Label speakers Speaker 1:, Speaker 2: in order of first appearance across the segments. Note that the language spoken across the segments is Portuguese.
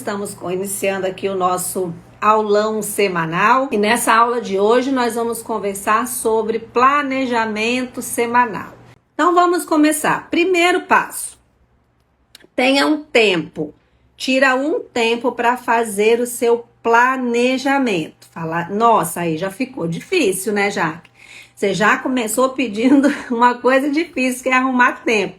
Speaker 1: estamos iniciando aqui o nosso aulão semanal. E nessa aula de hoje nós vamos conversar sobre planejamento semanal. Então vamos começar. Primeiro passo: tenha um tempo. Tira um tempo para fazer o seu planejamento. Fala, nossa, aí já ficou difícil, né, Jaque? Você já começou pedindo uma coisa difícil, que é arrumar tempo.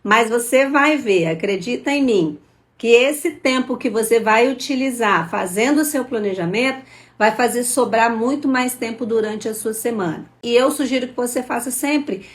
Speaker 1: Mas você vai ver, acredita em mim, que esse tempo que você vai utilizar fazendo o seu planejamento vai fazer sobrar muito mais tempo durante a sua semana. E eu sugiro que você faça sempre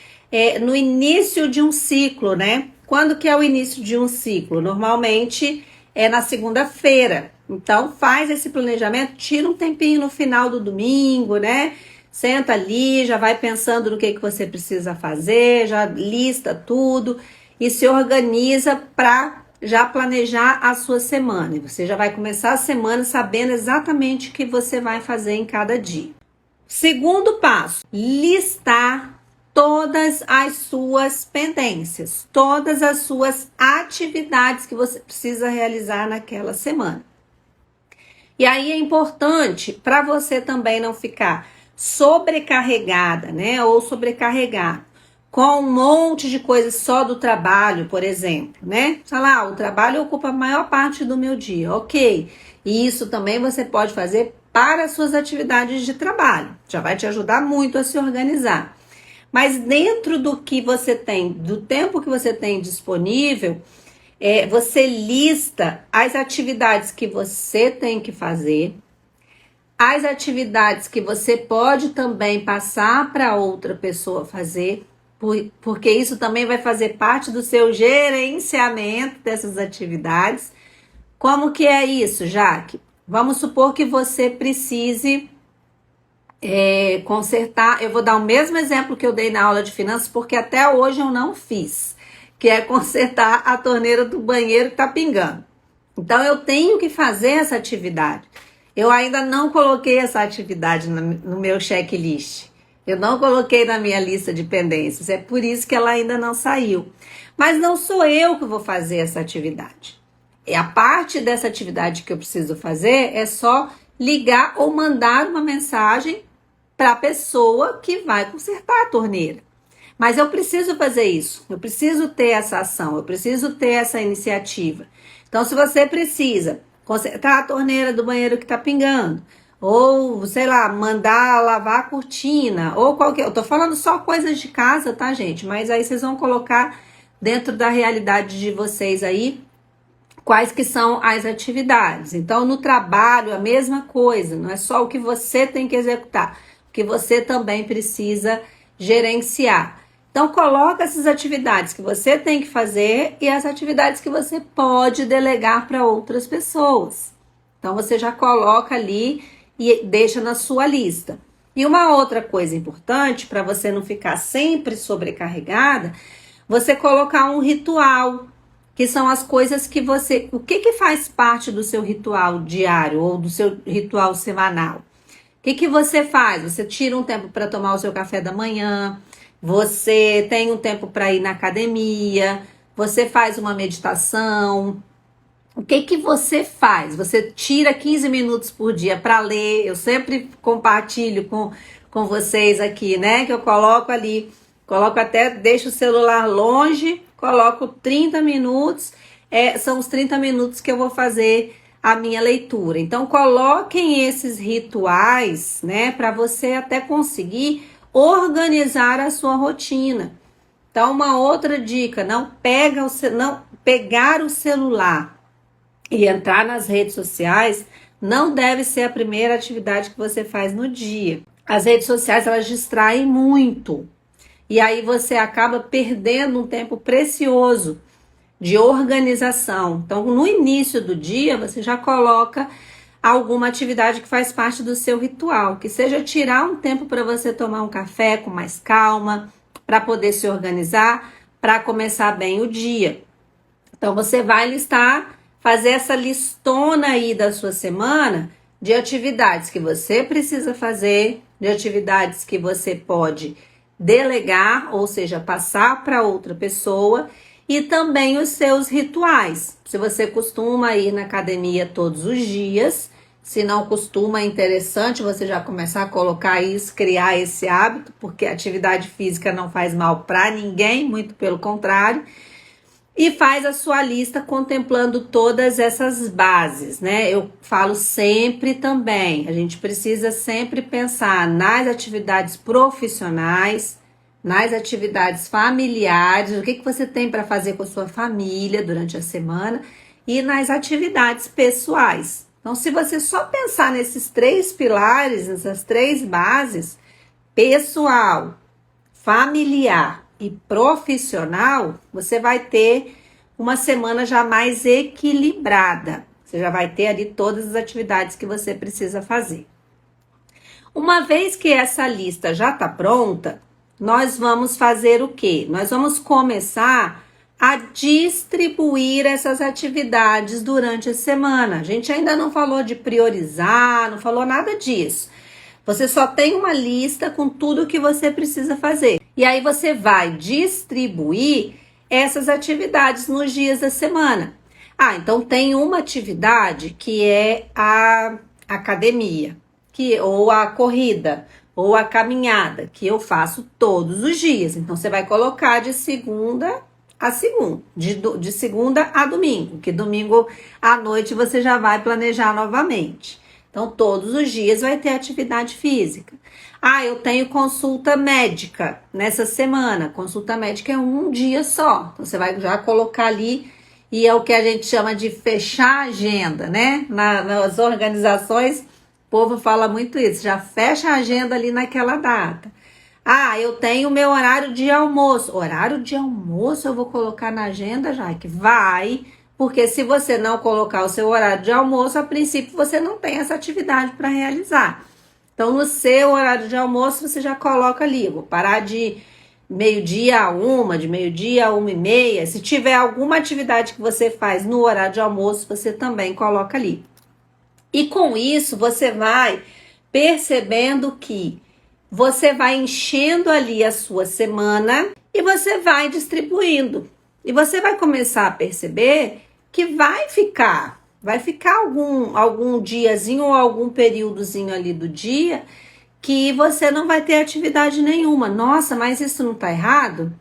Speaker 1: no início de um ciclo, né? Quando que é o início de um ciclo? Normalmente é na segunda-feira. Então faz esse planejamento, tira um tempinho no final do domingo, né? Senta ali, já vai pensando no que você precisa fazer, já lista tudo e se organiza para já planejar a sua semana. E você já vai começar a semana sabendo exatamente o que você vai fazer em cada dia. Segundo passo, listar todas as suas pendências, todas as suas atividades que você precisa realizar naquela semana. E aí é importante para você também não ficar sobrecarregada, né? Ou sobrecarregar com um monte de coisas só do trabalho, por exemplo, né? Sei lá, o trabalho ocupa a maior parte do meu dia, ok. E isso também você pode fazer para as suas atividades de trabalho. Já vai te ajudar muito a se organizar. Mas dentro do que você tem, do tempo que você tem disponível, você lista as atividades que você tem que fazer, as atividades que você pode também passar para outra pessoa fazer, porque isso também vai fazer parte do seu gerenciamento dessas atividades. Como que é isso, Jaque? Vamos supor que você precise consertar. Eu vou dar o mesmo exemplo que eu dei na aula de finanças, porque até hoje eu não fiz, que é consertar a torneira do banheiro que está pingando. Então eu tenho que fazer essa atividade. Eu ainda não coloquei essa atividade no meu checklist. Eu não coloquei na minha lista de pendências. É por isso que ela ainda não saiu. Mas não sou eu que vou fazer essa atividade. E a parte dessa atividade que eu preciso fazer é só ligar ou mandar uma mensagem para a pessoa que vai consertar a torneira. Mas eu preciso fazer isso. Eu preciso ter essa ação. Eu preciso ter essa iniciativa. Então, se você precisa consertar a torneira do banheiro que está pingando, ou, sei lá, mandar lavar a cortina, ou qualquer... Eu tô falando só coisas de casa, tá, gente? Mas aí vocês vão colocar dentro da realidade de vocês aí quais que são as atividades. Então, no trabalho, a mesma coisa. Não é só o que você tem que executar, o que você também precisa gerenciar. Então, coloca essas atividades que você tem que fazer e as atividades que você pode delegar para outras pessoas. Então, você já coloca ali e deixa na sua lista. E uma outra coisa importante, para você não ficar sempre sobrecarregada, você colocar um ritual, que são as coisas que você... O que faz parte do seu ritual diário ou do seu ritual semanal? O que você faz? Você tira um tempo para tomar o seu café da manhã, você tem um tempo para ir na academia, você faz uma meditação. O que você faz? Você tira 15 minutos por dia para ler. Eu sempre compartilho com vocês aqui, né? Que eu coloco ali, deixo o celular longe, coloco 30 minutos. São os 30 minutos que eu vou fazer a minha leitura. Então, coloquem esses rituais, né? Para você até conseguir organizar a sua rotina. Então, uma outra dica, não pegar o celular e entrar nas redes sociais não deve ser a primeira atividade que você faz no dia. As redes sociais, elas distraem muito. E aí você acaba perdendo um tempo precioso de organização. Então, no início do dia, você já coloca alguma atividade que faz parte do seu ritual, que seja tirar um tempo para você tomar um café com mais calma, para poder se organizar, para começar bem o dia. Então, você vai listar, fazer essa listona aí da sua semana de atividades que você precisa fazer, de atividades que você pode delegar, ou seja, passar para outra pessoa, e também os seus rituais. Se você costuma ir na academia todos os dias, se não costuma, é interessante você já começar a colocar isso, criar esse hábito, porque a atividade física não faz mal para ninguém, muito pelo contrário. E faz a sua lista contemplando todas essas bases, né? Eu falo sempre também, a gente precisa sempre pensar nas atividades profissionais, nas atividades familiares, o que você tem para fazer com a sua família durante a semana e nas atividades pessoais. Então, se você só pensar nesses 3 pilares, nessas 3 bases, pessoal, familiar e profissional, você vai ter uma semana já mais equilibrada. Você já vai ter ali todas as atividades que você precisa fazer. Uma vez que essa lista já está pronta, nós vamos fazer o quê? Nós vamos começar a distribuir essas atividades durante a semana. A gente ainda não falou de priorizar, não falou nada disso. Você só tem uma lista com tudo que você precisa fazer. E aí você vai distribuir essas atividades nos dias da semana. Então tem uma atividade que é a academia, ou a corrida, ou a caminhada, que eu faço todos os dias. Então você vai colocar de segunda a segunda, de segunda a domingo, que domingo à noite você já vai planejar novamente. Então, todos os dias vai ter atividade física. Eu tenho consulta médica nessa semana. Consulta médica é um dia só. Então, você vai já colocar ali, e é o que a gente chama de fechar a agenda, né? Nas organizações, o povo fala muito isso. Já fecha a agenda ali naquela data. Eu tenho meu horário de almoço. Horário de almoço eu vou colocar na agenda, já que vai... Porque se você não colocar o seu horário de almoço, a princípio você não tem essa atividade para realizar. Então, no seu horário de almoço, você já coloca ali. Vou parar de meio-dia a 1, de meio-dia a 1h30. Se tiver alguma atividade que você faz no horário de almoço, você também coloca ali. E com isso, você vai percebendo que você vai enchendo ali a sua semana e você vai distribuindo. E você vai começar a perceber que vai ficar algum diazinho ou algum períodozinho ali do dia que você não vai ter atividade nenhuma. Nossa, mas isso não tá errado?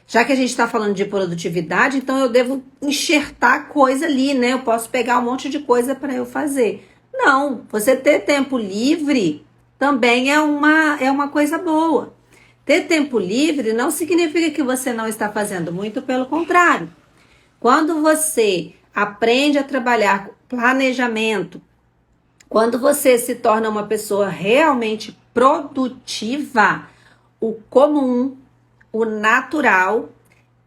Speaker 1: Já que a gente está falando de produtividade, então eu devo enxertar coisa ali, né? Eu posso pegar um monte de coisa para eu fazer. Não, você ter tempo livre também é uma coisa boa. Ter tempo livre não significa que você não está fazendo, muito pelo contrário. Quando você aprende a trabalhar com planejamento, quando você se torna uma pessoa realmente produtiva, o comum, o natural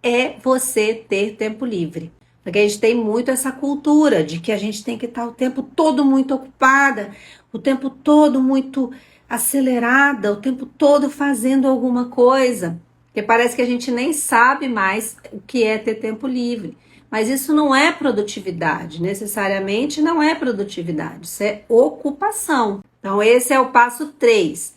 Speaker 1: é você ter tempo livre. Porque a gente tem muito essa cultura de que a gente tem que estar o tempo todo muito ocupada, o tempo todo muito acelerada, o tempo todo fazendo alguma coisa. Porque parece que a gente nem sabe mais o que é ter tempo livre. Mas isso não é produtividade, necessariamente não é produtividade, isso é ocupação. Então esse é o passo 3.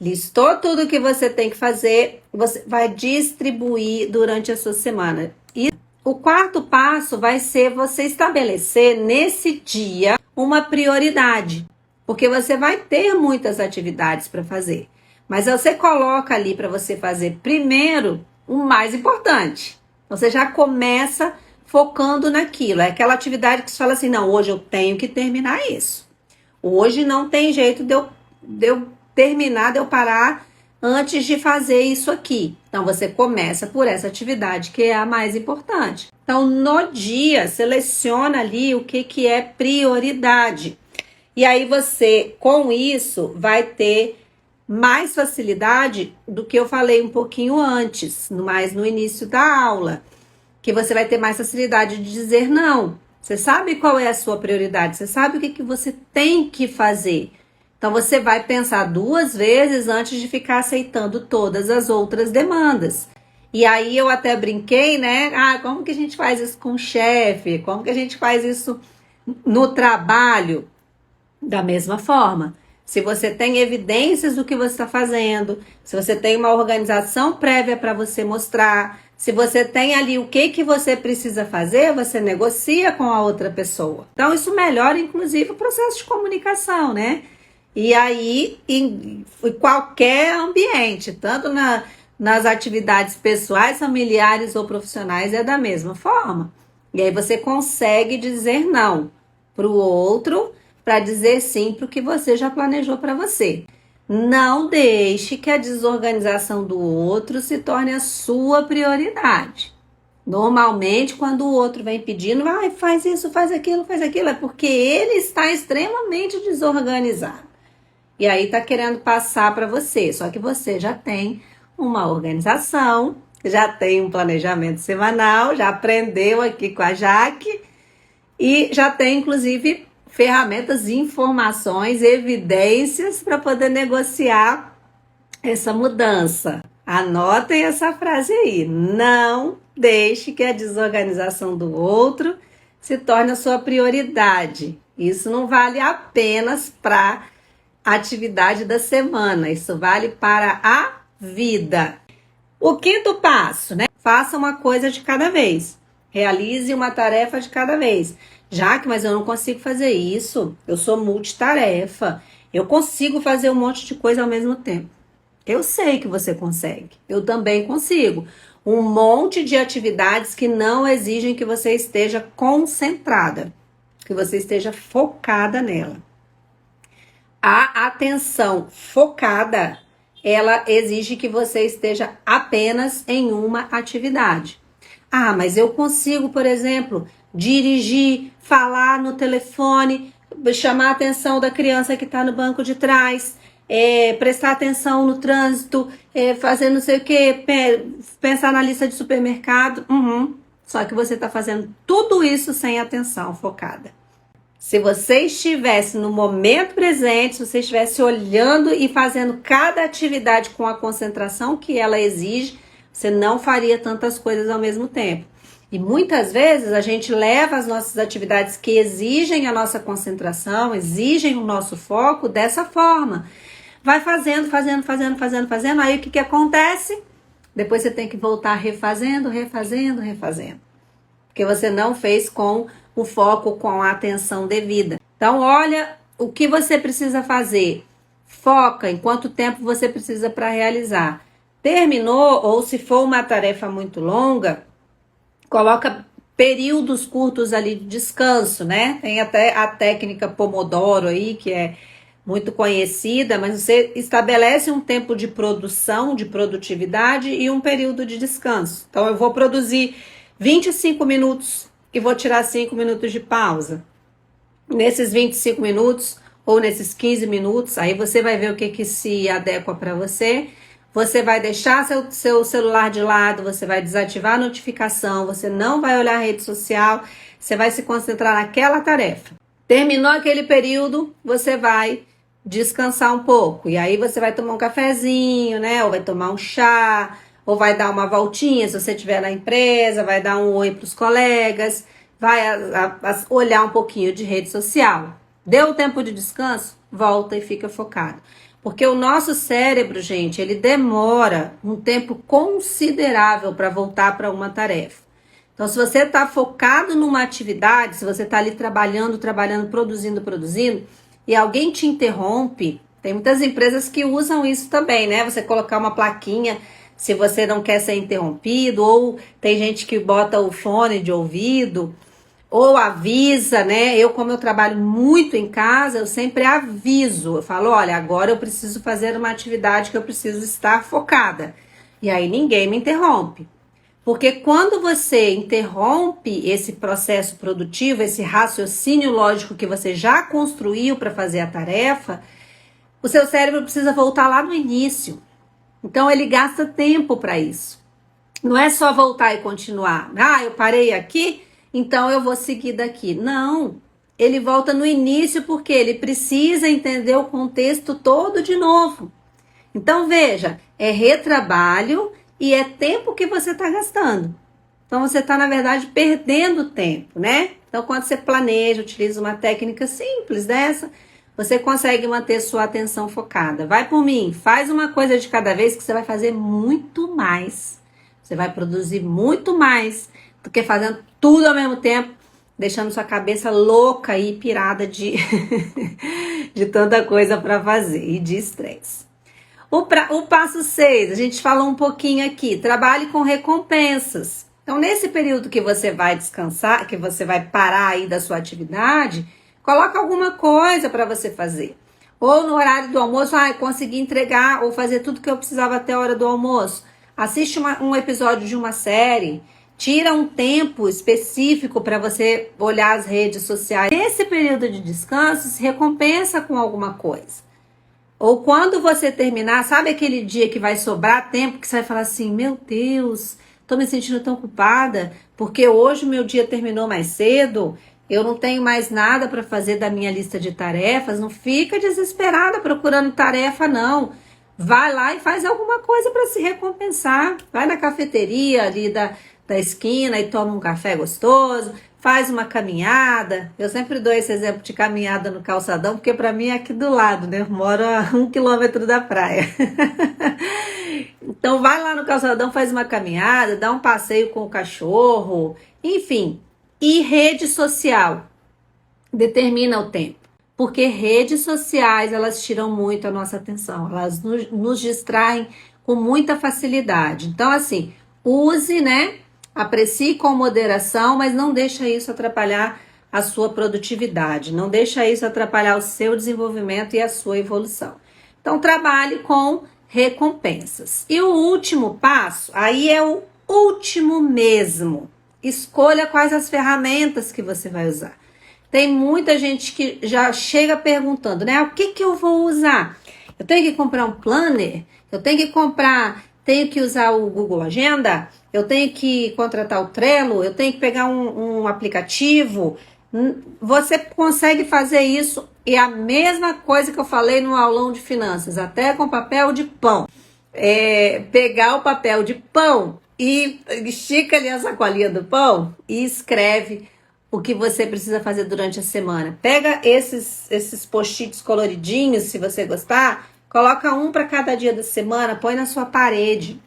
Speaker 1: Listou tudo que você tem que fazer, você vai distribuir durante a sua semana. E o 4º passo vai ser você estabelecer nesse dia uma prioridade, porque você vai ter muitas atividades para fazer, mas você coloca ali para você fazer primeiro o mais importante. Então você já começa focando naquilo, é aquela atividade que você fala assim, não, hoje eu tenho que terminar isso. Hoje não tem jeito de eu terminar, de eu parar antes de fazer isso aqui. Então, você começa por essa atividade que é a mais importante. Então, no dia, seleciona ali o que é prioridade. E aí você, com isso, vai ter mais facilidade do que eu falei um pouquinho antes, mais no início da aula, que você vai ter mais facilidade de dizer não. Você sabe qual é a sua prioridade, você sabe o que você tem que fazer. Então, você vai pensar 2 vezes antes de ficar aceitando todas as outras demandas. E aí, eu até brinquei, né? Como que a gente faz isso com o chefe? Como que a gente faz isso no trabalho? Da mesma forma. Se você tem evidências do que você está fazendo, se você tem uma organização prévia para você mostrar, Se você tem ali o que você precisa fazer, você negocia com a outra pessoa. Então, isso melhora, inclusive, o processo de comunicação, né? E aí, em qualquer ambiente, tanto nas atividades pessoais, familiares ou profissionais, é da mesma forma. E aí você consegue dizer não para o outro, para dizer sim para o que você já planejou para você. Não deixe que a desorganização do outro se torne a sua prioridade. Normalmente, quando o outro vem pedindo, faz isso, faz aquilo, é porque ele está extremamente desorganizado. E aí tá querendo passar para você, só que você já tem uma organização, já tem um planejamento semanal, já aprendeu aqui com a Jaque e já tem, inclusive, ferramentas, informações, evidências para poder negociar essa mudança. Anotem essa frase aí. Não deixe que a desorganização do outro se torne a sua prioridade. Isso não vale apenas para a atividade da semana. Isso vale para a vida. O quinto passo, né? Faça uma coisa de cada vez. Realize uma tarefa de cada vez. Jaque, mas eu não consigo fazer isso. Eu sou multitarefa. Eu consigo fazer um monte de coisa ao mesmo tempo. Eu sei que você consegue. Eu também consigo. Um monte de atividades que não exigem que você esteja concentrada, que você esteja focada nela. A atenção focada, ela exige que você esteja apenas em uma atividade. Ah, mas eu consigo, por exemplo, dirigir, falar no telefone, chamar a atenção da criança que está no banco de trás, prestar atenção no trânsito, fazer não sei o que, pensar na lista de supermercado. Só que você está fazendo tudo isso sem atenção focada. Se você estivesse no momento presente, se você estivesse olhando e fazendo cada atividade com a concentração que ela exige, você não faria tantas coisas ao mesmo tempo. E muitas vezes a gente leva as nossas atividades que exigem a nossa concentração, exigem o nosso foco dessa forma. Vai fazendo, aí o que acontece? Depois você tem que voltar refazendo. Porque você não fez com o foco, com a atenção devida. Então, olha o que você precisa fazer. Foca em quanto tempo você precisa para realizar. Terminou, ou se for uma tarefa muito longa, coloca períodos curtos ali de descanso, né? Tem até a técnica Pomodoro aí, que é muito conhecida, mas você estabelece um tempo de produção, de produtividade e um período de descanso. Então, eu vou produzir 25 minutos e vou tirar 5 minutos de pausa. Nesses 25 minutos ou nesses 15 minutos, aí você vai ver o que se adequa para você. Você vai deixar seu celular de lado, você vai desativar a notificação, você não vai olhar a rede social, você vai se concentrar naquela tarefa. Terminou aquele período, você vai descansar um pouco. E aí você vai tomar um cafezinho, né? Ou vai tomar um chá, ou vai dar uma voltinha se você estiver na empresa, vai dar um oi para os colegas, vai olhar um pouquinho de rede social. Deu o tempo de descanso? Volta e fica focado. Porque o nosso cérebro, gente, ele demora um tempo considerável para voltar para uma tarefa. Então, se você está focado numa atividade, se você está ali trabalhando, produzindo, e alguém te interrompe, tem muitas empresas que usam isso também, né? Você colocar uma plaquinha se você não quer ser interrompido, ou tem gente que bota o fone de ouvido, ou avisa, né? Como eu trabalho muito em casa, eu sempre aviso. Eu falo, olha, agora eu preciso fazer uma atividade que eu preciso estar focada. E aí ninguém me interrompe. Porque quando você interrompe esse processo produtivo, esse raciocínio lógico que você já construiu para fazer a tarefa, o seu cérebro precisa voltar lá no início. Então ele gasta tempo para isso. Não é só voltar e continuar. Eu parei aqui, então eu vou seguir daqui. Não, ele volta no início porque ele precisa entender o contexto todo de novo. Então veja, é retrabalho e é tempo que você está gastando. Então você está, na verdade, perdendo tempo, né? Então quando você planeja, utiliza uma técnica simples dessa, você consegue manter sua atenção focada. Vai por mim, faz uma coisa de cada vez que você vai fazer muito mais Você vai produzir muito mais do que fazendo tudo ao mesmo tempo, deixando sua cabeça louca e pirada de, de tanta coisa para fazer e de estresse. O passo 6, a gente falou um pouquinho aqui, trabalhe com recompensas. Então, nesse período que você vai descansar, que você vai parar aí da sua atividade, coloca alguma coisa para você fazer. Ou no horário do almoço, consegui entregar ou fazer tudo que eu precisava até a hora do almoço. Assiste um episódio de uma série, tira um tempo específico para você olhar as redes sociais. Nesse período de descanso, se recompensa com alguma coisa. Ou quando você terminar, sabe aquele dia que vai sobrar tempo que você vai falar assim, meu Deus, tô me sentindo tão culpada, porque hoje o meu dia terminou mais cedo, eu não tenho mais nada para fazer da minha lista de tarefas. Não fica desesperada procurando tarefa, não. Vai lá e faz alguma coisa para se recompensar. Vai na cafeteria ali da esquina e toma um café gostoso, faz uma caminhada. Eu sempre dou esse exemplo de caminhada no calçadão, porque para mim é aqui do lado, né? Eu moro a 1 quilômetro da praia. Então vai lá no calçadão, faz uma caminhada, dá um passeio com o cachorro, enfim. E rede social determina o tempo. Porque redes sociais, elas tiram muito a nossa atenção, elas nos distraem com muita facilidade. Então, assim, use, né? Aprecie com moderação, mas não deixa isso atrapalhar a sua produtividade, não deixa isso atrapalhar o seu desenvolvimento e a sua evolução. Então, trabalhe com recompensas. E o último passo, aí é o último mesmo. Escolha quais as ferramentas que você vai usar. Tem muita gente que já chega perguntando, né? O que eu vou usar? Eu tenho que comprar um planner? Eu tenho que usar o Google Agenda? Eu tenho que contratar o Trello? Eu tenho que pegar um aplicativo? Você consegue fazer isso e a mesma coisa que eu falei no aulão de finanças, até com papel de pão. Pegar o papel de pão e estica ali a sacolinha do pão e escreve o que você precisa fazer durante a semana. Pega esses post-its coloridinhos, se você gostar, coloca um para cada dia da semana, põe na sua parede.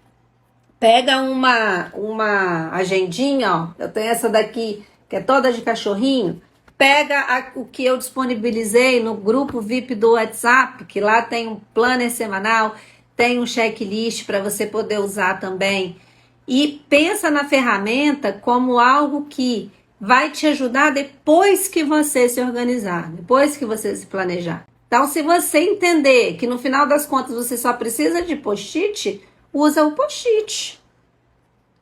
Speaker 1: Pega uma agendinha, ó. Eu tenho essa daqui, que é toda de cachorrinho. Pega o que eu disponibilizei no grupo VIP do WhatsApp, que lá tem um planner semanal, tem um checklist para você poder usar também. E pensa na ferramenta como algo que vai te ajudar depois que você se organizar, depois que você se planejar. Então, se você entender que no final das contas você só precisa de post-it, usa o post-it.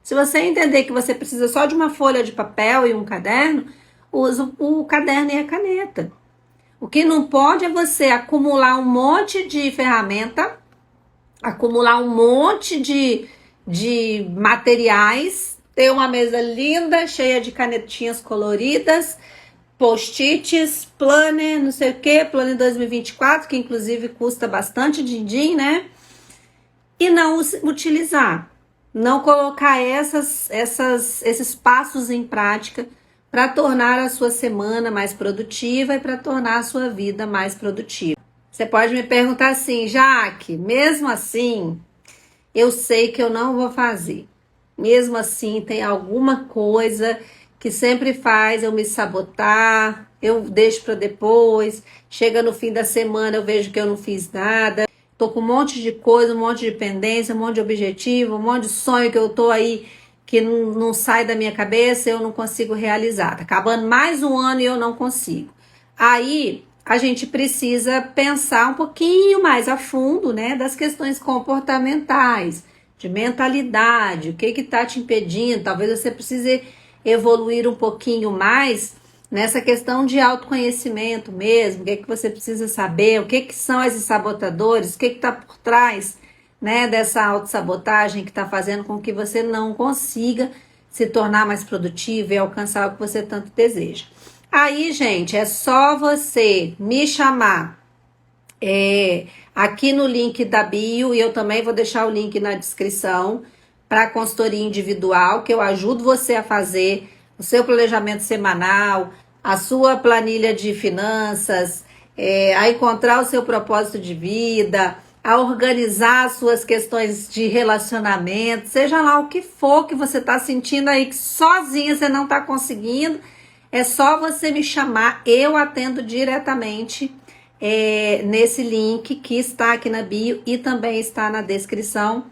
Speaker 1: Se você entender que você precisa só de uma folha de papel e um caderno, usa o caderno e a caneta. O que não pode é você acumular um monte de ferramenta, acumular um monte de materiais, ter uma mesa linda, cheia de canetinhas coloridas, post-its, planner, não sei o que, planner 2024, que inclusive custa bastante din-din, né? E não utilizar, não colocar esses passos em prática para tornar a sua semana mais produtiva e para tornar a sua vida mais produtiva. Você pode me perguntar assim, Jaque, mesmo assim, eu sei que eu não vou fazer. Mesmo assim, tem alguma coisa que sempre faz eu me sabotar, eu deixo para depois, chega no fim da semana eu vejo que eu não fiz nada, tô com um monte de coisa, um monte de pendência, um monte de objetivo, um monte de sonho que eu tô aí que não sai da minha cabeça, eu não consigo realizar. Tá acabando mais um ano e eu não consigo. Aí a gente precisa pensar um pouquinho mais a fundo, né, das questões comportamentais, de mentalidade, o que está te impedindo. Talvez você precise evoluir um pouquinho mais nessa questão de autoconhecimento mesmo, o que você precisa saber, o que são esses sabotadores, o que está por trás, né, dessa autossabotagem que está fazendo com que você não consiga se tornar mais produtivo e alcançar o que você tanto deseja. Aí, gente, é só você me chamar aqui no link da bio, e eu também vou deixar o link na descrição para a consultoria individual, que eu ajudo você a fazer o seu planejamento semanal, a sua planilha de finanças, a encontrar o seu propósito de vida, a organizar suas questões de relacionamento, seja lá o que for que você está sentindo aí que sozinha você não está conseguindo, é só você me chamar, eu atendo diretamente nesse link que está aqui na bio e também está na descrição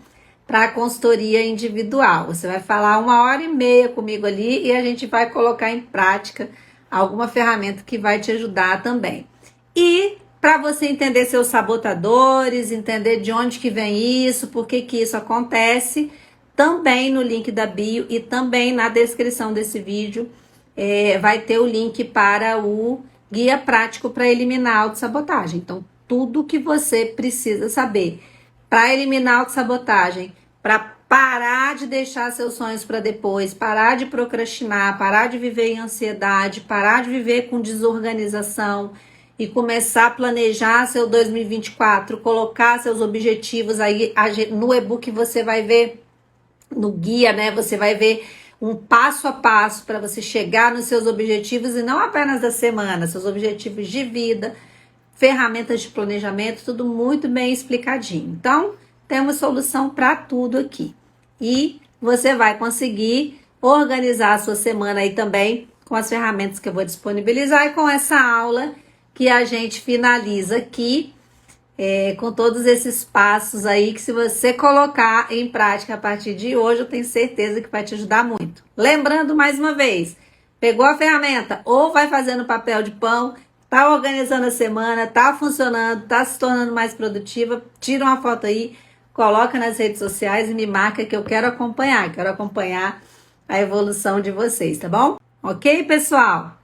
Speaker 1: para a consultoria individual. Você vai falar 1h30 comigo ali e a gente vai colocar em prática alguma ferramenta que vai te ajudar também. E para você entender seus sabotadores, entender de onde que vem isso, por que que isso acontece, também no link da bio e também na descrição desse vídeo vai ter o link para o guia prático para eliminar a autossabotagem. Então, tudo que você precisa saber para eliminar a autossabotagem, para parar de deixar seus sonhos para depois, parar de procrastinar, parar de viver em ansiedade, parar de viver com desorganização e começar a planejar seu 2024, colocar seus objetivos aí no e-book você vai ver, no guia, né? Você vai ver um passo a passo para você chegar nos seus objetivos e não apenas da semana, seus objetivos de vida, ferramentas de planejamento, tudo muito bem explicadinho. Então, temos solução para tudo aqui. E você vai conseguir organizar a sua semana aí também com as ferramentas que eu vou disponibilizar e com essa aula que a gente finaliza aqui, com todos esses passos aí que se você colocar em prática a partir de hoje, eu tenho certeza que vai te ajudar muito. Lembrando mais uma vez, pegou a ferramenta ou vai fazendo papel de pão, tá organizando a semana, tá funcionando, tá se tornando mais produtiva, tira uma foto aí, coloca nas redes sociais e me marca que eu quero acompanhar a evolução de vocês, tá bom? Ok, pessoal?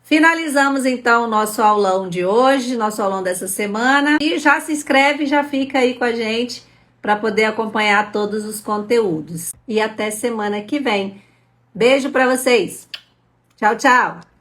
Speaker 1: Finalizamos então o nosso aulão de hoje, nosso aulão dessa semana. E já se inscreve, já fica aí com a gente para poder acompanhar todos os conteúdos. E até semana que vem. Beijo para vocês. Tchau, tchau.